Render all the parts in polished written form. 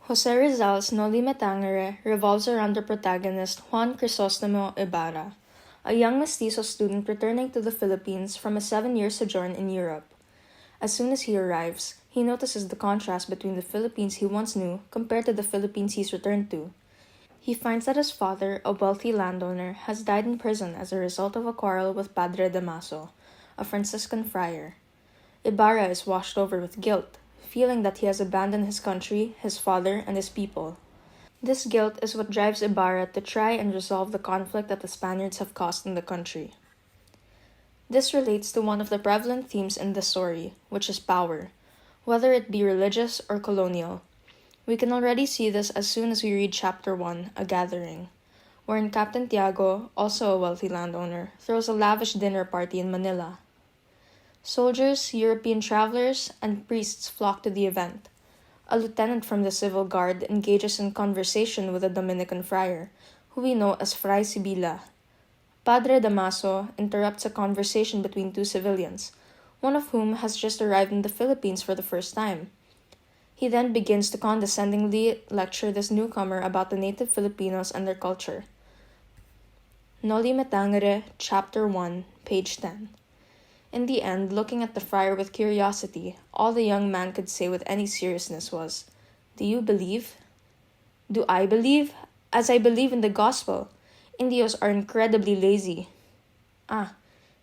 Jose Rizal's Noli revolves around the protagonist Juan Crisostomo Ibarra, a young mestizo student returning to the Philippines from a 7-year sojourn in Europe. As soon as he arrives, he notices the contrast between the Philippines he once knew compared to the Philippines he's returned to. He finds that his father, a wealthy landowner, has died in prison as a result of a quarrel with Padre Damaso, a Franciscan friar. Ibarra is washed over with guilt, feeling that he has abandoned his country, his father, and his people. This guilt is what drives Ibarra to try and resolve the conflict that the Spaniards have caused in the country. This relates to one of the prevalent themes in the story, which is power, whether it be religious or colonial. We can already see this as soon as we read Chapter 1, A Gathering, wherein Captain Tiago, also a wealthy landowner, throws a lavish dinner party in Manila. Soldiers, European travelers, and priests flock to the event. A lieutenant from the civil guard engages in conversation with a Dominican friar, who we know as Fray Sibila. Padre Damaso interrupts a conversation between two civilians, one of whom has just arrived in the Philippines for the first time. He then begins to condescendingly lecture this newcomer about the native Filipinos and their culture. Noli Me Tangere, Chapter 1, page 10. In the end, looking at the friar with curiosity, all the young man could say with any seriousness was, "Do you believe?" "Do I believe? As I believe in the gospel. Indios are incredibly lazy." "Ah,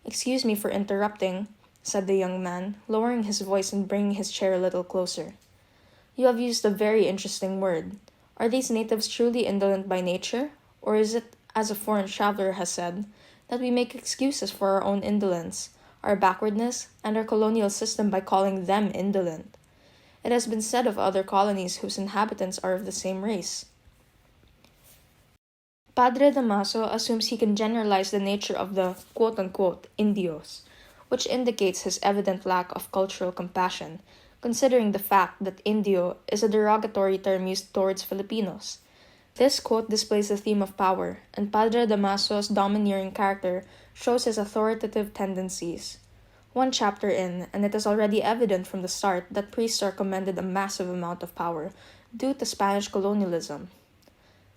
excuse me for interrupting," said the young man, lowering his voice and bringing his chair a little closer. "You have used a very interesting word. Are these natives truly indolent by nature? Or is it, as a foreign traveler has said, that we make excuses for our own indolence, our backwardness, and our colonial system by calling them indolent? It has been said of other colonies whose inhabitants are of the same race." Padre Damaso assumes he can generalize the nature of the quote-unquote Indios, which indicates his evident lack of cultural compassion, considering the fact that Indio is a derogatory term used towards Filipinos. This quote displays the theme of power, and Padre Damaso's domineering character shows his authoritative tendencies. One chapter in, and it is already evident from the start that priests are commanded a massive amount of power due to Spanish colonialism.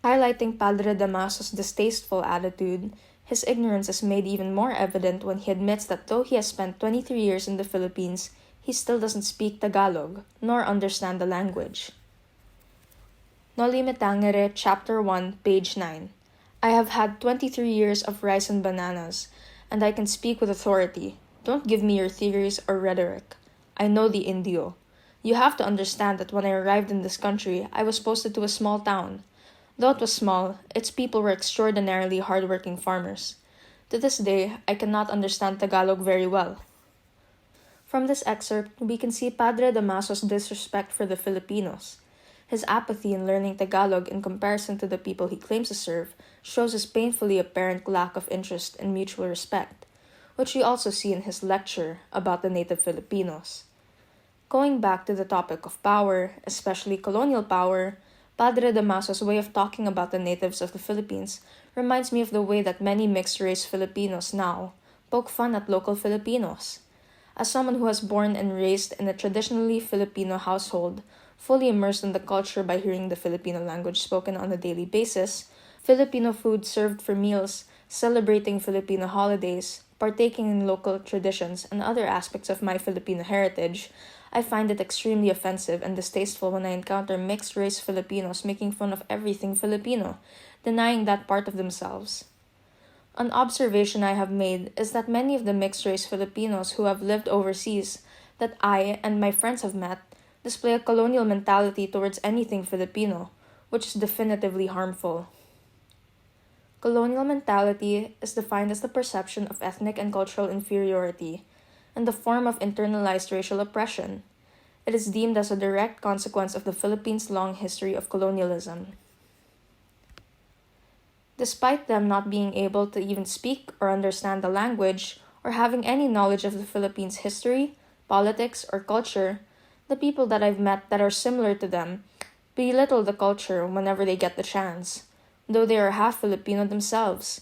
Highlighting Padre Damaso's distasteful attitude, his ignorance is made even more evident when he admits that though he has spent 23 years in the Philippines, he still doesn't speak Tagalog, nor understand the language. Noli Me Tangere, Chapter 1, page 9. I have had 23 years of rice and bananas, and I can speak with authority. Don't give me your theories or rhetoric. I know the Indio. You have to understand that when I arrived in this country, I was posted to a small town. Though it was small, its people were extraordinarily hardworking farmers. To this day, I cannot understand Tagalog very well. From this excerpt, we can see Padre Damaso's disrespect for the Filipinos. His apathy in learning Tagalog in comparison to the people he claims to serve shows his painfully apparent lack of interest and mutual respect, which we also see in his lecture about the native Filipinos. Going back to the topic of power, especially colonial power, Padre Damaso's way of talking about the natives of the Philippines reminds me of the way that many mixed-race Filipinos now poke fun at local Filipinos. As someone who was born and raised in a traditionally Filipino household, fully immersed in the culture by hearing the Filipino language spoken on a daily basis, Filipino food served for meals, celebrating Filipino holidays, partaking in local traditions, and other aspects of my Filipino heritage, I find it extremely offensive and distasteful when I encounter mixed-race Filipinos making fun of everything Filipino, denying that part of themselves. An observation I have made is that many of the mixed-race Filipinos who have lived overseas, that I and my friends have met, display a colonial mentality towards anything Filipino, which is definitively harmful. Colonial mentality is defined as the perception of ethnic and cultural inferiority, and the form of internalized racial oppression. It is deemed as a direct consequence of the Philippines' long history of colonialism. Despite them not being able to even speak or understand the language, or having any knowledge of the Philippines' history, politics, or culture, the people that I've met that are similar to them belittle the culture whenever they get the chance, though they are half Filipino themselves.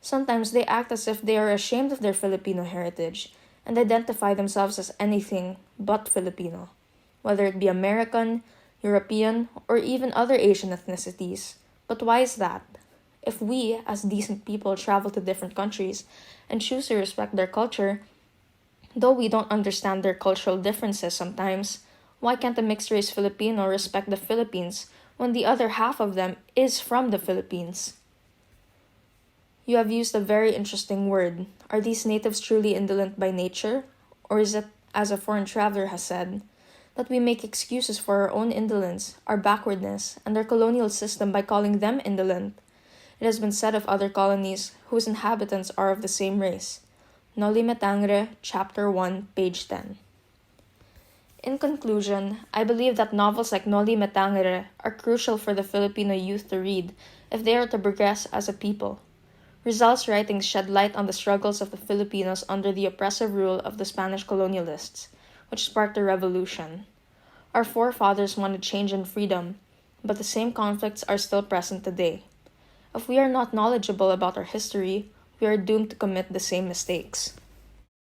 Sometimes they act as if they are ashamed of their Filipino heritage and identify themselves as anything but Filipino, whether it be American, European, or even other Asian ethnicities. But why is that? If we, as decent people, travel to different countries and choose to respect their culture, though we don't understand their cultural differences sometimes, why can't a mixed race Filipino respect the Philippines when the other half of them is from the Philippines? You have used a very interesting word. Are these natives truly indolent by nature? Or is it, as a foreign traveler has said, that we make excuses for our own indolence, our backwardness, and our colonial system by calling them indolent? It has been said of other colonies whose inhabitants are of the same race. Noli, Tángere, Chapter 1, page 10. In conclusion, I believe that novels like Noli, Tángere are crucial for the Filipino youth to read if they are to progress as a people. Rizal's writings shed light on the struggles of the Filipinos under the oppressive rule of the Spanish colonialists, which sparked a revolution. Our forefathers wanted change and freedom, but the same conflicts are still present today. If we are not knowledgeable about our history, we are doomed to commit the same mistakes.